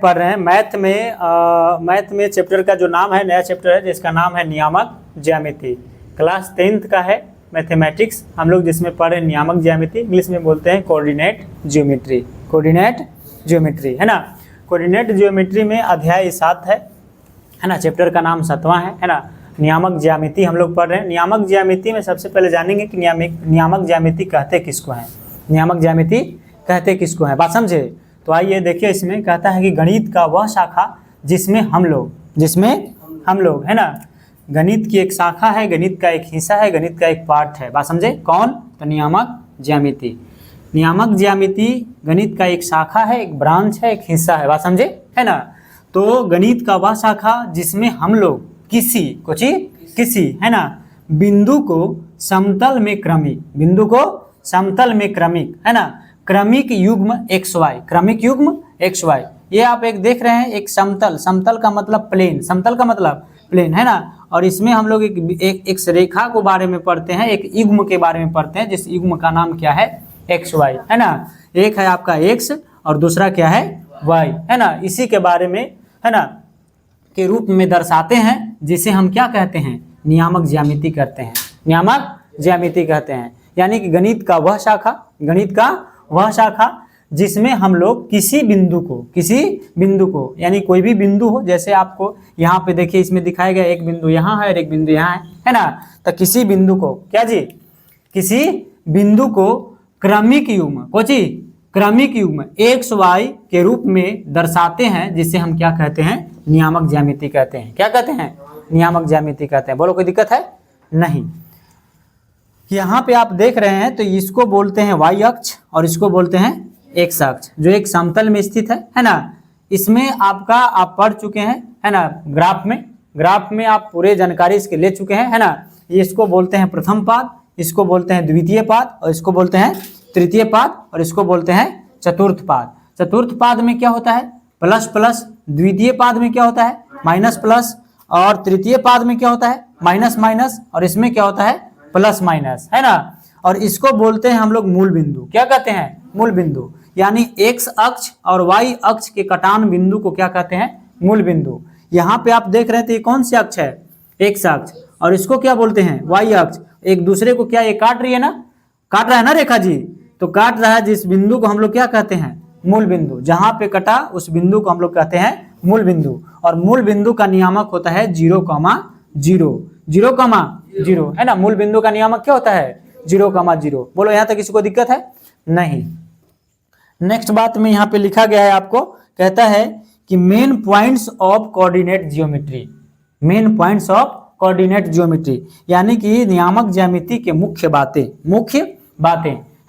पढ़ रहे हैं मैथ में चैप्टर का जो नाम है, नया चैप्टर है जिसका नाम है नियामक ज्यामिति। क्लास 10th का है मैथमेटिक्स हम लोग, जिसमें पढ़ रहे हैं नियामक ज्यामिति, इंग्लिश में बोलते हैं कोऑर्डिनेट ज्योमेट्री। कोऑर्डिनेट ज्योमेट्री है ना। कोऑर्डिनेट ज्योमेट्री में अध्याय 7 है ना। चैप्टर का नाम 7वां है ना। नियामक ज्यामिति हम लोग पढ़ रहे हैं। नियामक ज्यामिति में सबसे पहले जानेंगे कि नियामक ज्यामिति कहते किसको हैं। नियामक ज्यामिति कहते किसको हैं, बात समझे। तो आइए देखिए, इसमें कहता है कि गणित का वह शाखा जिसमें हम लोग है ना, गणित की एक शाखा है, गणित का एक हिस्सा है, गणित का एक पार्ट है, बात समझे। कौन? तो नियामक ज्यामिति। नियामक ज्यामिति गणित का एक शाखा है, एक ब्रांच है, एक हिस्सा है, बात समझे, है ना। तो गणित का वह शाखा जिसमें हम लोग किसी है ना बिंदु को समतल में क्रमिक है ना, क्रमिक युग्म xy, ये आप एक देख रहे हैं, एक समतल का मतलब प्लेन है ना। और इसमें हम लोग एक रेखा को बारे में पढ़ते हैं, एक युग्म के बारे में पढ़ते हैं, जिस युग्म का नाम क्या है, xy है ना। एक है आपका x और दूसरा क्या है, y है ना। इसी के बारे में है ना के रूप में दर्शाते हैं, जिसे हम क्या कहते हैं, नियामक ज्यामिति करते हैं, नियामक ज्यामिति कहते हैं। यानी कि गणित का वह शाखा जिसमें हम लोग किसी बिंदु को यानी कोई भी बिंदु हो, जैसे आपको यहाँ पे देखिए इसमें दिखाया गया, एक बिंदु यहाँ है और एक बिंदु यहाँ है ना। तो किसी बिंदु को किसी बिंदु को क्रमिक युग्म xy के रूप में दर्शाते हैं, जिसे हम क्या कहते हैं, नियामक ज्यामिति कहते हैं। क्या कहते हैं? नियामक ज्यामिति कहते हैं। बोलो, कोई दिक्कत है? नहीं। यहाँ पे आप देख रहे हैं, तो इसको बोलते हैं y अक्ष और इसको बोलते हैं x अक्ष, जो एक समतल में स्थित है ना। इसमें आप पढ़ चुके हैं, है ना। ग्राफ में आप पूरे जानकारी इसके ले चुके हैं, है ना। इसको बोलते हैं प्रथम पाद, इसको बोलते हैं द्वितीय पाद, और इसको बोलते हैं तृतीय पाद, और इसको बोलते हैं चतुर्थ पाद। चतुर्थ पाद में क्या होता है, प्लस, द्वितीय पाद में क्या होता है, माइनस, और तृतीय पाद में क्या होता है, माइनस, और इसमें क्या होता है, प्लस माइनस, है ना। और इसको बोलते हैं हम लोग मूल बिंदु। क्या कहते हैं? मूल बिंदु। यानी x अक्ष और y अक्ष के कटान बिंदु को क्या कहते हैं, मूल बिंदु। यहाँ पे आप देख रहे हैं, तो ये कौन सी अक्ष है, x अक्ष, और इसको क्या बोलते हैं, y अक्ष। एक दूसरे को क्या ये काट रहा है ना रेखा जी, तो काट रहा है, जिस बिंदु को हम लोग क्या कहते हैं, मूल बिंदु। जहां पे कटा उस बिंदु को हम लोग कहते हैं मूल बिंदु। और मूल बिंदु का नियामक होता है 0,0 है ना। मूल बिंदु का नियामक क्या होता है, 0,0। बोलो, यहां तक किसी को दिक्कत है? नहीं। नेक्स्ट बात में यहाँ पे लिखा गया है आपको, कहता है कि main points of coordinate geometry, यानी कि नियामक ज्यामिति के मुख्य बातें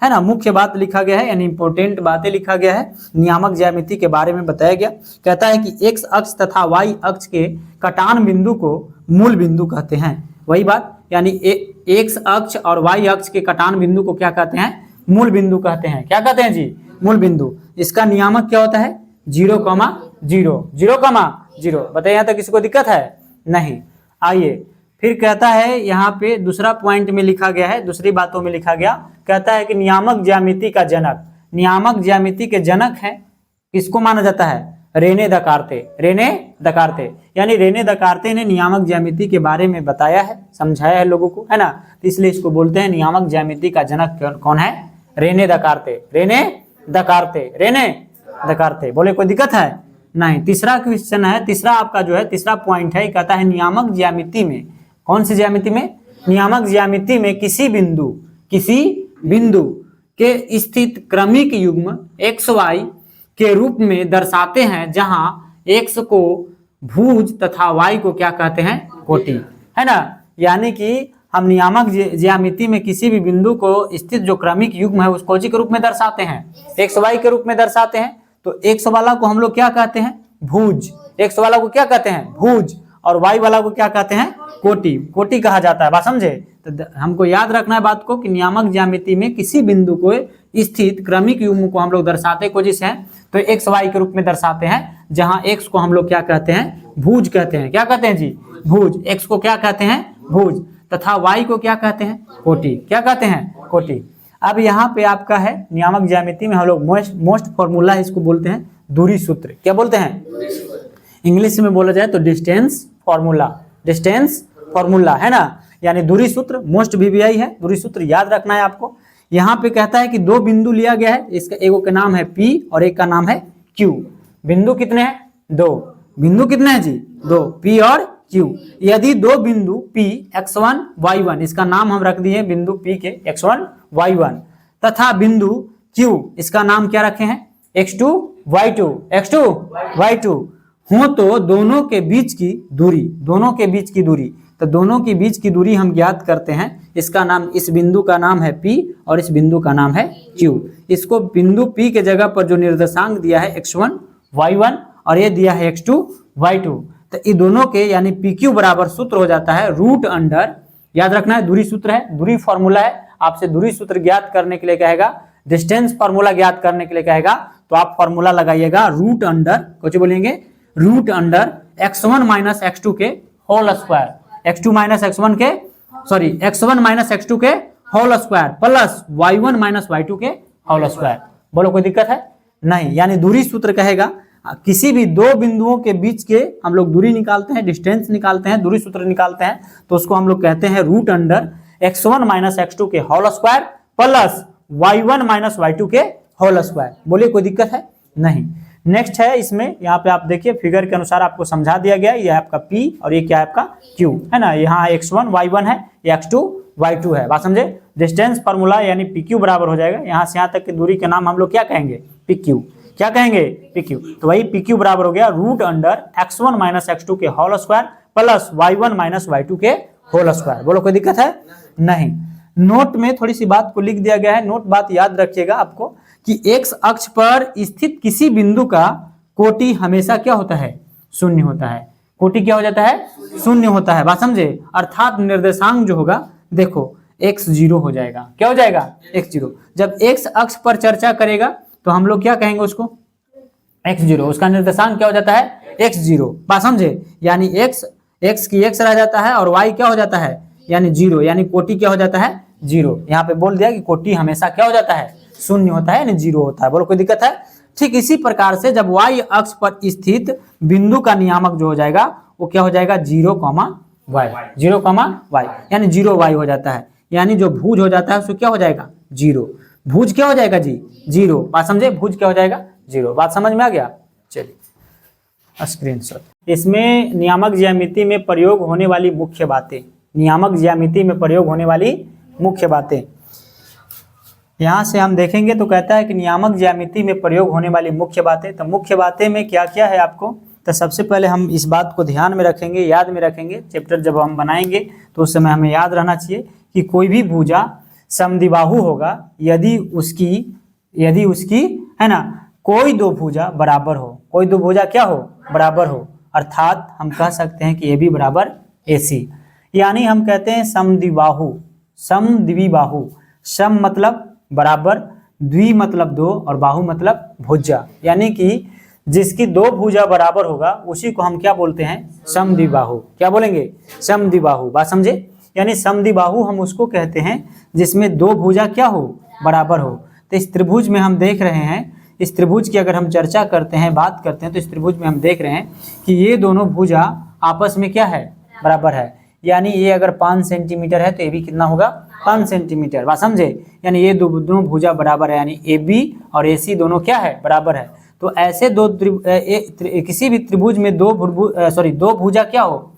है ना। मुख्य बात लिखा गया है, यानी इंपॉर्टेंट बातें लिखा गया है, नियामक ज्यामिति के बारे में बताया गया। कहता है कि x अक्ष तथा y अक्ष के कटान बिंदु को मूल बिंदु कहते हैं। वही बात, यानी x अक्ष और y अक्ष के कटान बिंदु को क्या कहते हैं, मूल बिंदु कहते हैं। क्या कहते हैं जी, मूल बिंदु। इसका नियामक क्या होता है, 0,0। बताइए, यहाँ तक किसी को दिक्कत है? नहीं। आइए फिर कहता है, यहाँ पे दूसरा पॉइंट में लिखा गया है, दूसरी बातों में लिखा गया, कहता है कि नियामक ज्यामिति के जनक है, किसको माना जाता है, रेने दकार्ते। यानी रेने दकार्ते ने नियामक ज्यामिति के बारे में बताया है, समझाया है लोगों को, है ना। तो इसलिए इसको बोलते हैं नियामक ज्यामिति का जनक कौन है, रेने दकार्ते। बोले, कोई दिक्कत है? नहीं। तीसरा क्वेश्चन है, तीसरा पॉइंट है, कहता है नियामक ज्यामिति में, कौन सी ज्यामिति में, नियामक ज्यामिति में किसी बिंदु के स्थित क्रमिक युग्म xy के रूप में दर्शाते हैं, जहां x को भुज तथा y को क्या कहते हैं, कोटि, है ना। यानी कि हम नियामक ज्यामिति में किसी भी बिंदु को स्थित जो क्रमिक युग्म है उसको के रूप में दर्शाते हैं, xy के रूप में दर्शाते हैं। तो x वाला को हम लोग क्या कहते हैं, भुज, x वाला को क्या कहते हैं, भुज, और y वाला को क्या कहते हैं, कोटि कहा जाता है, बात समझे। तो हमको याद रखना है बात को कि नियामक ज्यामिति में किसी बिंदु को स्थित क्रमिक युग्म को हम लोग दर्शाते कोजिस हैं, तो एक्स वाई के रूप में दर्शाते हैं, जहां एक्स को हम लोग क्या कहते हैं, भुज कहते हैं। क्या कहते हैं जी, भुज। एक्स को क्या कहते हैं, भुज, तथा वाई को क्या कहते हैं, कोटि। क्या कहते हैं, कोटि। अब यहाँ पे आपका है नियामक ज्यामिति में हम लोग मोस्ट फॉर्मूला इसको बोलते हैं, दूरी सूत्र। क्या बोलते हैं? इंग्लिश में बोला जाए तो डिस्टेंस फॉर्मूला, डिस्टेंस फॉर्मूला है ना, यानी दूरी सूत्र। मोस्ट वीवीआई है, दूरी सूत्र याद रखना है आपको। यहाँ पे कहता है कि दो बिंदु लिया गया है, इसका एक का नाम है P और एक का नाम है Q। बिंदु कितने हैं? दो। बिंदु कितने हैं जी? दो, P और Q। यदि दो बिंदु P x1 y1, इसका नाम हम रख दिए बिंदु P के x1 y1, तथा बिंदु Q, इसका नाम क्या रखे हैं? x2 y2, x2 y2 हो, तो दोनों के बीच की दूरी, दोनों के बीच की दूरी, तो दोनों के बीच की दूरी हम ज्ञात करते हैं। इसका नाम, इस बिंदु का नाम है P और इस बिंदु का नाम है Q। इसको बिंदु P के जगह पर जो निर्देशांक दिया है x1 y1 और ये दिया है x2 y2, तो ये दोनों के यानी PQ बराबर सूत्र हो जाता है रूट अंडर, याद रखना है दूरी सूत्र है, दूरी फॉर्मूला है। आपसे दूरी सूत्र ज्ञात करने के लिए कहेगा, डिस्टेंस फॉर्मूला ज्ञात करने के लिए कहेगा, तो आप फॉर्मूला लगाइएगा रूट अंडर, कुछ बोलेंगे root under x1 minus x2 के whole square, x2 minus x1 के, सॉरी x1 माइनस x2 के whole square plus y1 minus y2 के होल स्क्वायर। बोलो कोई दिक्कत है? नहीं। यानी दूरी सूत्र कहेगा किसी भी दो बिंदुओं के बीच के हम लोग दूरी निकालते हैं, डिस्टेंस निकालते हैं, दूरी सूत्र निकालते हैं, तो उसको हम लोग कहते हैं root under x1 minus x2 के whole square plus y1 minus y2 के होल स्क्वायर। बोलिए कोई दिक्कत है? नहीं। नेक्स्ट है इसमें, यहाँ पे आप देखिए फिगर के अनुसार आपको समझा दिया गया है, ये आपका P और ये क्या है आपका Q है ना। यहाँ x1 y1 है, ये x2 y2 है, बात समझे। डिस्टेंस फार्मूला यानी PQ बराबर हो जाएगा, यहाँ से यहाँ तक की दूरी के नाम हम लोग क्या कहेंगे? PQ। क्या कहेंगे? PQ। तो वही PQ बराबर हो गया root under x1 minus x2 के whole square plus y1 minus y2 के होल स्क्वायर। बोलो कोई दिक्कत है? नहीं। नोट में थोड़ी सी बात को लिख दिया गया है, नोट बात याद रखिएगा आपको कि x अक्ष पर स्थित किसी बिंदु का कोटि हमेशा क्या होता है? शून्य होता है। कोटि क्या हो जाता है? शून्य होता है, बात समझे। अर्थात निर्देशांक जो होगा, देखो x 0 हो जाएगा। क्या हो जाएगा? x 0। जब x अक्ष पर चर्चा करेगा तो हम लोग क्या कहेंगे उसको? x 0, उसका निर्देशांक क्या हो जाता है? x 0, बात समझे। यानी x की x रह जाता है और y क्या हो जाता है? यानी 0, यानी कोटि क्या हो जाता है? 0। यहाँ पे बोल दिया कि कोटि हमेशा क्या हो जाता है? शून्य होता है, यानी 0 होता है। बोलो कोई दिक्कत है? ठीक इसी प्रकार से जब y अक्ष पर स्थित बिंदु का नियामक जो हो जाएगा वो क्या हो जाएगा? 0, y, 0, y, यानी 0 y हो जाता है। यानी जो भुज हो जाता है उसको क्या हो जाएगा? 0। भुज क्या हो जाएगा जी? 0, बात समझे। भुज क्या हो जाएगा? 0। बात समझ में आ गया? चलिए स्क्रीनशॉट। इसमें नियामक ज्यामिति में प्रयोग होने वाली मुख्य बातें, नियामक ज्यामिति में प्रयोग होने वाली मुख्य बातें यहाँ से हम देखेंगे। तो कहता है कि नियामक ज्यामिति में प्रयोग होने वाली मुख्य बातें, तो मुख्य बातें में क्या क्या है आपको, तो सबसे पहले हम इस बात को ध्यान में रखेंगे, याद में रखेंगे। चैप्टर जब हम बनाएंगे तो उस समय हमें याद रहना चाहिए कि कोई भी भुजा समद्विबाहु होगा यदि उसकी है ना कोई दो भुजा बराबर हो, कोई दो भुजा क्या हो? बराबर हो। अर्थात हम कह सकते हैं कि AB बराबर AC, यानी हम कहते हैं समद्विबाहु। समद्विबाहु, सम मतलब बराबर, द्वि मतलब दो और बाहु मतलब भुजा, यानी कि जिसकी दो भुजा बराबर होगा उसी को हम क्या बोलते हैं? समद्विबाहु। क्या बोलेंगे? समद्विबाहु, बात समझे। यानी समद्विबाहु हम उसको कहते हैं जिसमें दो भुजा क्या हो? बराबर हो। तो इस त्रिभुज में हम देख रहे हैं, इस त्रिभुज की अगर हम चर्चा करते हैं, बात करते हैं, तो इस त्रिभुज में हम देख रहे हैं कि ये दोनों भुजा आपस में क्या है? बराबर है। यानी ये अगर 5 सेंटीमीटर है तो ये भी कितना होगा? 5 सेंटीमीटर, बात समझे। यानी ये दोनों भुजा बराबर है, यानी AB और AC दोनों क्या है? बराबर है। तो ऐसे किसी भी त्रिभुज में दो भुजा क्या हो?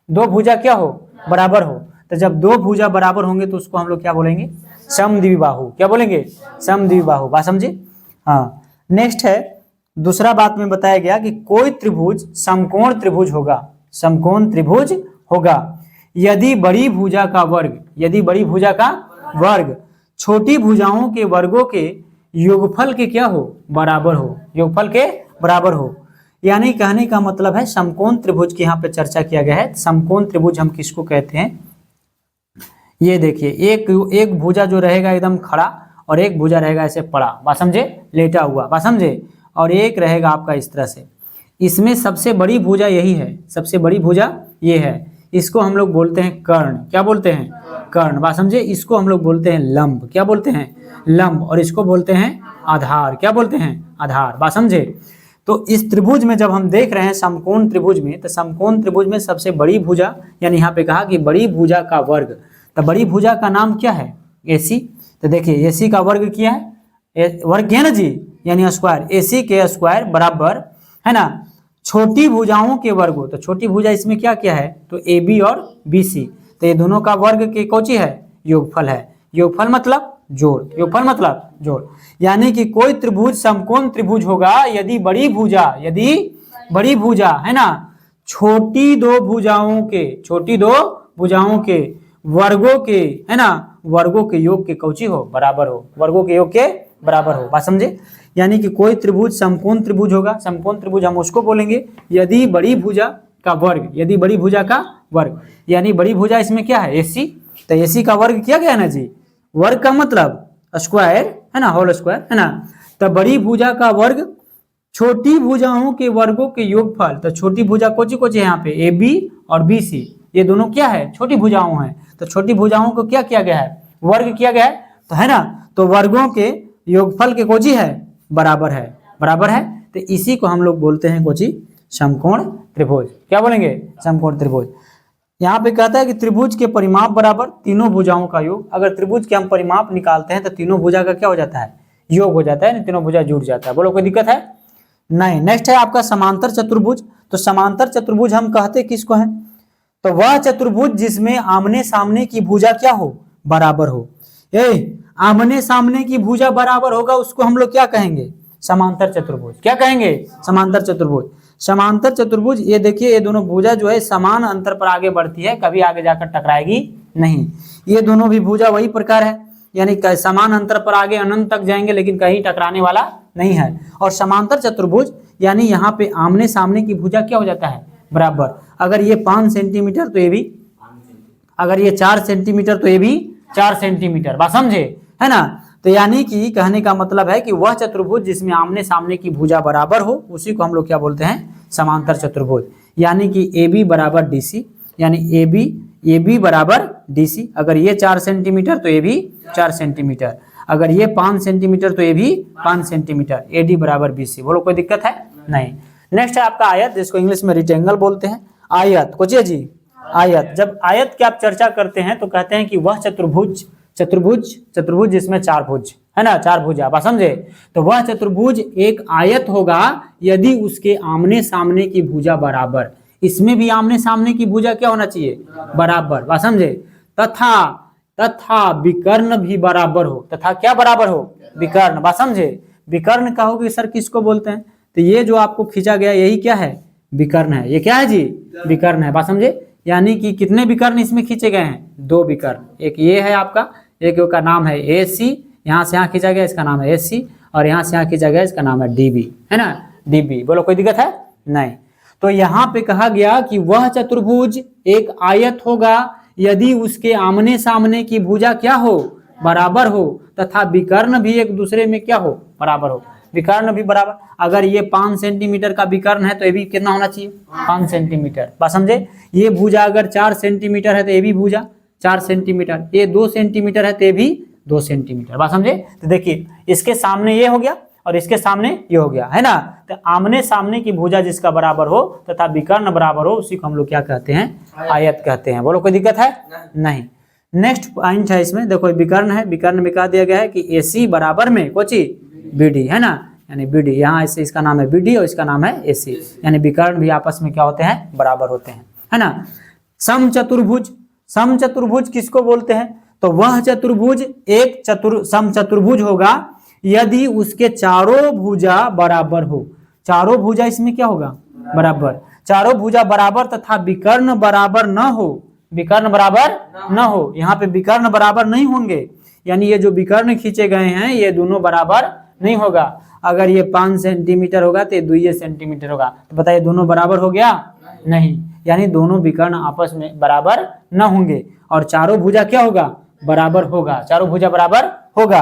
दो भुजा क्या हो? बराबर हो। तो जब दो भुजा बराबर होंगे तो उसको हम लोग क्या बोलेंगे? समद्विबाहु। क्या बोलेंगे? समद्विबाहु, बात समझे। हाँ, नेक्स्ट है दूसरा बात में बताया गया कि कोई त्रिभुज समकोण त्रिभुज होगा, समकोण त्रिभुज होगा यदि बड़ी भुजा का वर्ग, यदि बड़ी भुजा का वर्ग छोटी भुजाओं के वर्गों के योगफल के क्या हो? बराबर हो। योगफल के बराबर हो। यानी कहने का मतलब है समकोण त्रिभुज की यहाँ पे चर्चा किया गया है। समकोण त्रिभुज हम किसको कहते हैं? ये देखिए, एक भुजा जो रहेगा एकदम खड़ा और एक भुजा रहेगा ऐसे पड़ा, बात समझे, लेटा हुआ, बात समझे, और एक रहेगा आपका इस तरह से। इसमें सबसे बड़ी भुजा यही है, सबसे बड़ी भुजा ये है। इसको हम लोग बोलते हैं कर्ण। क्या बोलते हैं? कर्ण, बात समझे। इसको हम लोग बोलते हैं लंब। क्या बोलते हैं? लंब। और इसको बोलते हैं आधार। क्या बोलते हैं? आधार, बात समझे। तो इस त्रिभुज में जब हम देख रहे हैं समकोण त्रिभुज में, तो समकोण त्रिभुज में सबसे बड़ी भुजा, यानी यहाँ पे कहा कि बड़ी भुजा का वर्ग, तो बड़ी भुजा का नाम क्या है? AC। तो देखिए AC का वर्ग क्या है? वर्ग क्या है ना जी, यानी स्क्वायर। AC के स्क्वायर बराबर, है ना, छोटी भुजाओं के वर्गों। तो छोटी भुजा इसमें क्या क्या है? तो AB और BC, तो ये दोनों का वर्ग के कौची है? योगफल है। योगफल मतलब जोड़, योगफल मतलब जोड़। यानी कि कोई त्रिभुज समकोण त्रिभुज होगा यदि बड़ी भुजा है ना, छोटी दो भुजाओं के वर्गों के, है ना, वर्गों के योग के कौची हो? बराबर हो, वर्गों के योग के बराबर हो। बात समझे? यानी कि कोई त्रिभुज समकोण त्रिभुज होगा, समकोण त्रिभुज हम उसको बोलेंगे यदि बड़ी भुजा का वर्ग, यदि बड़ी भुजा का वर्ग, यानी बड़ी भुजा इसमें क्या है? AC। तो AC का वर्ग किया गया ना जी, वर्ग का मतलब स्क्वायर, है ना, होल स्क्वायर, है ना। तो बड़ी भुजा का वर्ग छोटी भुजाओं के वर्गों के योगफल। तो छोटी भुजा कोची कोची है यहाँ पे? AB और BC, ये दोनों क्या है? छोटी भुजाओं हैं। तो छोटी भुजाओं को क्या किया गया है? वर्ग किया गया है, तो है ना, तो वर्गों के योगफल के कोची है? बराबर है, बराबर है। तो इसी को हम लोग बोलते हैं कोची? समकोण त्रिभुज। क्या बोलेंगे? समकोण त्रिभुज। यहाँ पे कहता है कि त्रिभुज के परिमाप बराबर तीनों भुजाओं का योग। अगर त्रिभुज के हम परिमाप निकालते हैं तो तीनों भुजा का क्या हो जाता है? योग हो जाता है, तीनों भुजा जुड़ जाता है। बोलो कोई दिक्कत है? नहीं। नेक्स्ट है आपका समांतर चतुर्भुज। तो समांतर चतुर्भुज हम कहते किसको हैं? तो वह चतुर्भुज जिसमें आमने सामने की भुजा क्या हो? बराबर हो। आमने सामने की भुजा बराबर होगा उसको हम लोग क्या कहेंगे? समांतर चतुर्भुज। क्या कहेंगे? समांतर चतुर्भुज। समांतर चतुर्भुज, ये देखिए ये दोनों भुजा जो है समान अंतर पर आगे बढ़ती है, कभी आगे जाकर टकराएगी नहीं। ये दोनों भी भुजा वही प्रकार है, यानी समान अंतर पर आगे अनंत तक जाएंगे लेकिन कहीं टकराने वाला नहीं है। और समांतर चतुर्भुज यानी यहाँ पे आमने सामने की भुजा क्या हो जाता है? बराबर। अगर ये 5 सेंटीमीटर तो ये भी, अगर ये 4 सेंटीमीटर तो ये भी 4 सेंटीमीटर। बात समझे, है ना। तो यानी कि कहने का मतलब है कि वह चतुर्भुज जिसमें आमने सामने की भुजा बराबर हो उसी को हम लोग क्या बोलते हैं? समांतर चतुर्भुज। यानी कि AB बराबर DC, यानी AB बराबर DC। अगर ये 4 सेंटीमीटर तो ये भी 4 सेंटीमीटर, अगर ये 5 सेंटीमीटर तो ये भी 5 सेंटीमीटर। AD बराबर BC। बोलो कोई दिक्कत है? नहीं। नेक्स्ट है आपका आयत, जिसको इंग्लिश में रेक्टेंगल बोलते हैं। आयत कोचिए जी, आयत। जब आयत की आप चर्चा करते हैं तो कहते हैं कि वह चतुर्भुज जिसमें 4 भुज, है ना, 4 भुजा। बात समझे? तो वह चतुर्भुज एक आयत होगा यदि उसके आमने सामने की भुजा बराबर। इसमें भी आमने सामने की भुजा क्या होना चाहिए? बराबर। बात समझे? तथा विकर्ण भी बराबर हो। तथा क्या बराबर हो? विकर्ण। बात समझे? विकर्ण कहोगे सर किसको बोलते हैं? तो ये जो आपको खींचा गया यही क्या है? विकर्ण है। ये क्या है जी? विकर्ण है। बात समझे? यानी कि कितने विकर्ण इसमें खींचे गए हैं? 2 विकर्ण। एक ये है आपका, एक का नाम है AC, यहाँ से यहाँ खींचा गया इसका नाम है AC, और यहाँ से यहाँ खींचा गया इसका नाम है DB, है ना, DB। बोलो कोई दिक्कत है? नहीं। तो यहाँ पे कहा गया कि वह चतुर्भुज एक आयत होगा यदि उसके आमने सामने की भुजा क्या हो? बराबर हो, तथा विकर्ण भी एक दूसरे में क्या हो? बराबर हो। विकर्ण भी बराबर। अगर ये 5 सेंटीमीटर का विकर्ण है तो ये भी कितना होना चाहिए? 5 सेंटीमीटर। बात समझे? ये भुजा अगर 4 सेंटीमीटर है तो ये भी भुजा 4 सेंटीमीटर। ये 2 सेंटीमीटर है तो ये भी 2 सेंटीमीटर। बात समझे? तो देखिए इसके सामने ये हो गया और इसके सामने ये हो गया, है ना। तो आमने सामने की भुजा जिसका बराबर हो तथा विकर्ण बराबर हो उसी को हम लोग क्या कहते हैं? आयत कहते हैं। बोलो कोई दिक्कत है? नहीं। नेक्स्ट पॉइंट है इसमें, देखो विकर्ण है, विकर्ण में कहा दिया गया है कि AC बराबर में कोची? BD, है ना, यानी BD। यहाँ ऐसे इसका नाम है BD और इसका नाम है AC, यानी विकर्ण भी आपस में क्या होते हैं? बराबर होते हैं, है ना। समचतुर्भुज, समचतुर्भुज किसको बोलते हैं? तो वह चतुर्भुज एक समचतुर्भुज होगा यदि उसके चारों भुजा बराबर हो। चारों भुजा इसमें क्या होगा? बराबर। चारों भुजा बराबर तथा विकर्ण बराबर न हो। विकर्ण बराबर न हो, यहाँ पे विकर्ण बराबर नहीं होंगे, यानी ये जो विकर्ण खींचे गए हैं ये दोनों बराबर नहीं होगा। अगर ये 5 सेंटीमीटर होगा तो ये 2 सेंटीमीटर होगा, तो बताइए दोनों बराबर हो गया? नहीं, यानी दोनों विकर्ण आपस में बराबर न होंगे। और चारों भुजा क्या होगा? बराबर होगा। चारों भुजा बराबर होगा।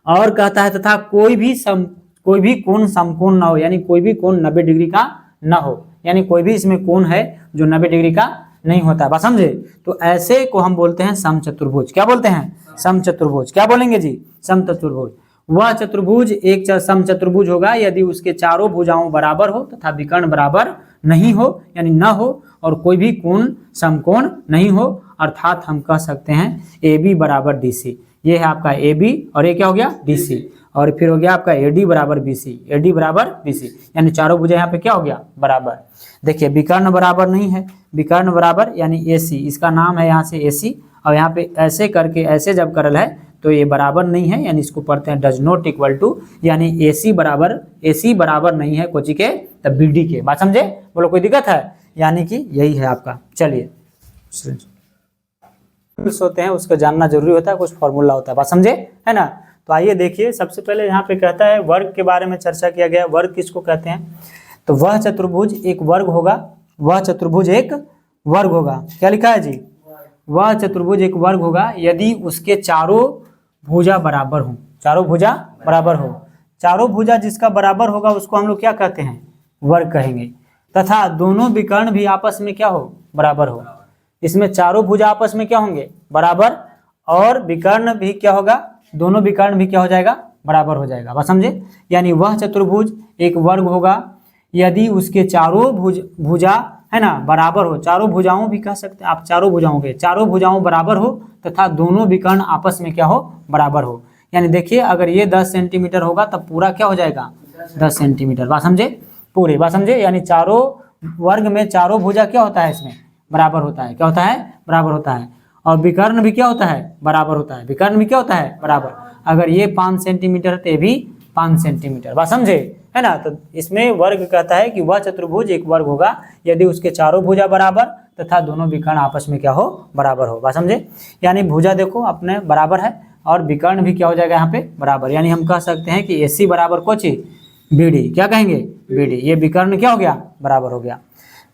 और कहता है तथा कोई भी कोण समकोण ना हो, यानी कोई भी कोण 90 डिग्री का ना हो, यानी कोई भी इसमें कोण है जो 90 डिग्री का नहीं होता। बात समझे? तो ऐसे को हम बोलते हैं समचतुर्भुज। क्या बोलते हैं? समचतुर्भुज। क्या बोलेंगे जी? समचतुर्भुज। वह चतुर्भुज एक समचतुर्भुज होगा यदि उसके चारों भुजाओं बराबर हो तथा विकर्ण बराबर नहीं हो, यानी न हो, और कोई भी कोण समकोण नहीं हो, अर्थात हम कह सकते हैं ए बी बराबर डी सी। ये है आपका ए बी और ये क्या हो गया डी सी, और फिर हो गया आपका ए डी बराबर बी सी, ए डी बराबर बी सी, यानी चारों भुजा यहाँ पे क्या हो गया बराबर। देखिए विकर्ण बराबर नहीं है, विकर्ण बराबर यानी ए सी, इसका नाम है यहाँ से ए सी, और यहाँ पे ऐसे करके ऐसे जब करल है तो ये बराबर नहीं है, यानी इसको पढ़ते हैं डज नॉट इक्वल टू, यानी ए सी बराबर नहीं है कोची के तब बी डी के। बात समझे, बोलो कोई दिक्कत है, यानी कि यही है आपका। चलिए होते हैं उसका जानना जरूरी होता है, कुछ फॉर्मूला होता है, बात समझे है ना। तो आइए देखिए, सबसे पहले यहाँ पे कहता है वर्ग के बारे में चर्चा किया गया। वर्ग किसको कहते हैं, तो वह चतुर्भुज एक वर्ग होगा, वह चतुर्भुज एक वर्ग होगा। क्या लिखा है जी, वह चतुर्भुज एक वर्ग होगा यदि उसके चारों भुजा बराबर हो, चारों भुजा बराबर हो। चारों भुजा जिसका बराबर होगा उसको हम लोग क्या कहते हैं, वर्ग कहेंगे, तथा दोनों विकर्ण भी आपस में क्या हो, बराबर हो। इसमें चारों भुजा आपस में क्या होंगे, बराबर, और विकर्ण भी क्या होगा, दोनों विकर्ण भी क्या हो जाएगा, बराबर हो जाएगा। बस समझे, यानी वह चतुर्भुज एक वर्ग होगा यदि उसके चारों भुजा है ना बराबर हो, चारों भुजाओं भी कह सकते हैं आप, चारों भुजाओं के चारों भुजाओं बराबर हो तथा दोनों विकर्ण आपस में क्या हो, बराबर हो। यानी देखिए अगर ये 10 सेंटीमीटर होगा तब पूरा क्या हो जाएगा 10 सेंटीमीटर। बात समझे, पूरे बात समझे, यानी चारों वर्ग में चारों भुजा क्या होता है, इसमें बराबर होता है। क्या होता है, बराबर होता है। और विकर्ण भी क्या होता है, बराबर होता है। विकर्ण भी क्या होता है, बराबर। अगर ये 5 सेंटीमीटर तो ये भी 5 सेंटीमीटर। बात समझे है ना। तो इसमें वर्ग कहता है कि वह चतुर्भुज एक वर्ग होगा यदि उसके चारों भुजा बराबर तथा दोनों विकर्ण आपस में क्या हो, बराबर हो। बात समझे, यानी भुजा देखो अपने बराबर है और विकर्ण भी क्या हो जाएगा यहाँ पे बराबर। यानी हम कह सकते हैं कि AC बराबर कोची BD, क्या कहेंगे BD। ये विकर्ण क्या हो गया, बराबर हो गया।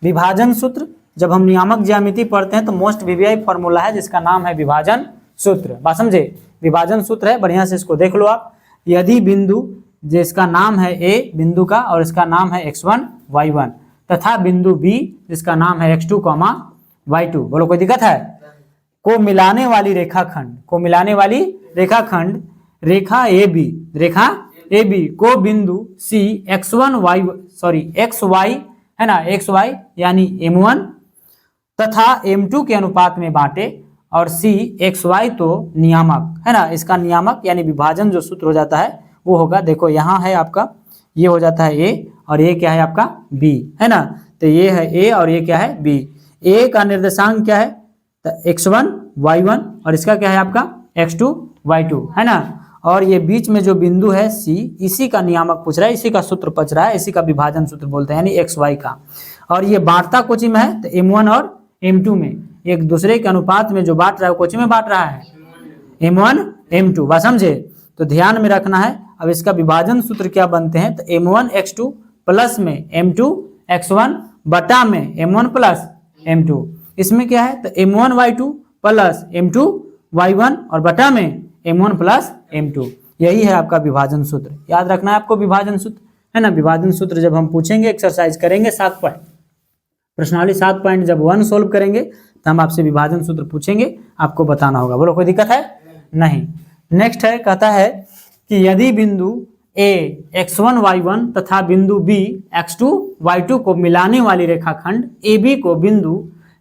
विभाजन सूत्र, जब हम नियामक ज्यामिति पढ़ते हैं तो मोस्ट VVI फॉर्मूला है जिसका नाम है विभाजन सूत्र। बात समझे, विभाजन सूत्र है, बढ़िया से इसको देख लो आप। यदि बिंदु जिसका नाम है A बिंदु का और इसका नाम है x1 y1 तथा बिंदु B जिसका नाम है x2 y2, बोलो कोई दिक्कत है, को मिलाने वाली रेखाखंड, को मिलाने वाली रेखाखंड रेखा AB को बिंदु C xy है ना, xy यानी M1 तथा M2 के अनुपात में बांटे और C xy तो नियामक है ना, इसका नियामक यानी विभाजन जो सूत्र हो जाता है वो होगा, देखो यहाँ है आपका, ये हो जाता है A और ये क्या है आपका B है ना। तो ये है A और ये क्या है B। A का निर्देशांक क्या है, तो x1 y1 और इसका क्या है आपका x2 y2 है ना। और ये बीच में जो बिंदु है C, इसी का नियामक पूछ रहा है, इसी का सूत्र पूछ रहा है, इसी का विभाजन सूत्र बोलते हैं, यानी xy का। और ये बांटता कोची में है, तो M1 और M2 में एक दूसरे के अनुपात में जो बांट रहा है कोची में बांट रहा है, M1 M2। बात समझे, तो ध्यान में रखना है। अब इसका विभाजन सूत्र क्या बनते हैं, तो M1 x2 प्लस में M2 x1 बटा में M1 प्लस M2। इसमें क्या है, तो M1 y2 plus M2 y1 और बटा में M1 प्लस M2। यही है आपका विभाजन सूत्र, याद रखना है आपको विभाजन सूत्र है ना। विभाजन सूत्र जब हम पूछेंगे, एक्सरसाइज करेंगे 7 पॉइंट, प्रश्नावली 7 पॉइंट जब 1 सोल्व करेंगे तो हम आपसे विभाजन सूत्र पूछेंगे, आपको बताना होगा। बोलो कोई दिक्कत है, नहीं। नेक्स्ट है, कहता है कि यदि बिंदु A x1 y1 तथा बिंदु B x2 y2 को मिलाने वाली रेखाखंड AB को बिंदु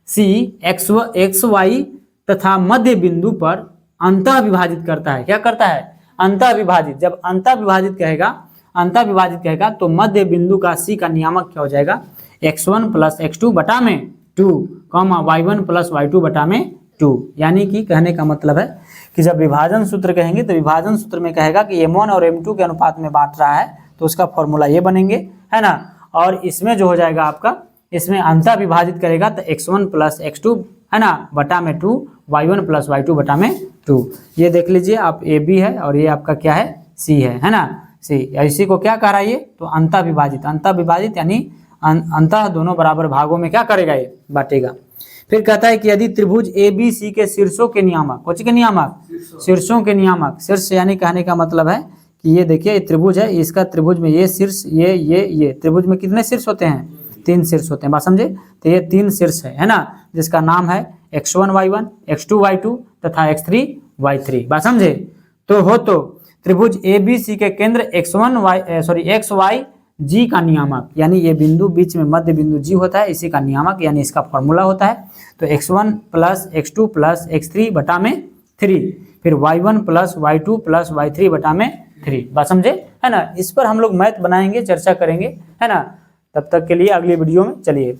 C xy तथा मध्य बिंदु पर अंतः विभाजित करता है। क्या करता है, अंतः विभाजित। जब अंतः विभाजित कहेगा तो मध्य बिंदु का C का नियामक क्या हो जाएगा, x1 प्लस x2 बटा में 2 y1 प्लस y2 बटा में 2। यानी कि कहने का मतलब है कि जब विभाजन सूत्र कहेंगे तो विभाजन सूत्र में कहेगा कि M1 और M2 के अनुपात में बांट रहा है तो उसका फॉर्मूला ये बनेंगे है ना। और इसमें जो हो जाएगा आपका, इसमें अंतः विभाजित करेगा तो x1 प्लस x2 है ना बटा में 2 y1 प्लस y2 बटा में 2। ये देख लीजिए आप, AB है और ये आपका क्या है C है ना। C इसी को क्या कह रहा है ये, तो अंतः विभाजित यानी अंतः दोनों बराबर भागों में क्या करेगा, ये बांटेगा। फिर कहता है कि यदि त्रिभुज ABC के शीर्षों के नियामक, कौन के नियामक, शीर्षों के नियामक। शीर्ष यानी कहने का मतलब है कि ये देखिए ये त्रिभुज है, इसका त्रिभुज में ये शीर्ष ये त्रिभुज में कितने शीर्ष होते हैं, 3 शीर्ष होते हैं। बात समझे, तो ये 3 शीर्ष है ना, जिसका नाम है x1 y1 x2 y2 तथा x3 y3। बात समझे। तो त्रिभुज ABC के केंद्र XY G का नियामक, यानी ये बिंदु बीच में मध्य बिंदु G होता है, इसी का नियामक यानी इसका फॉर्मूला होता है। तो x1 plus x2 plus x3 बटा में 3, फिर y1 plus y2 plus y3 बटा में 3। बात समझे, है ना। इस पर हम लोग मैथ बनाएंगे, चर्चा करेंगे, है ना। तब तक के लिए अगली वीडियो में चलिए।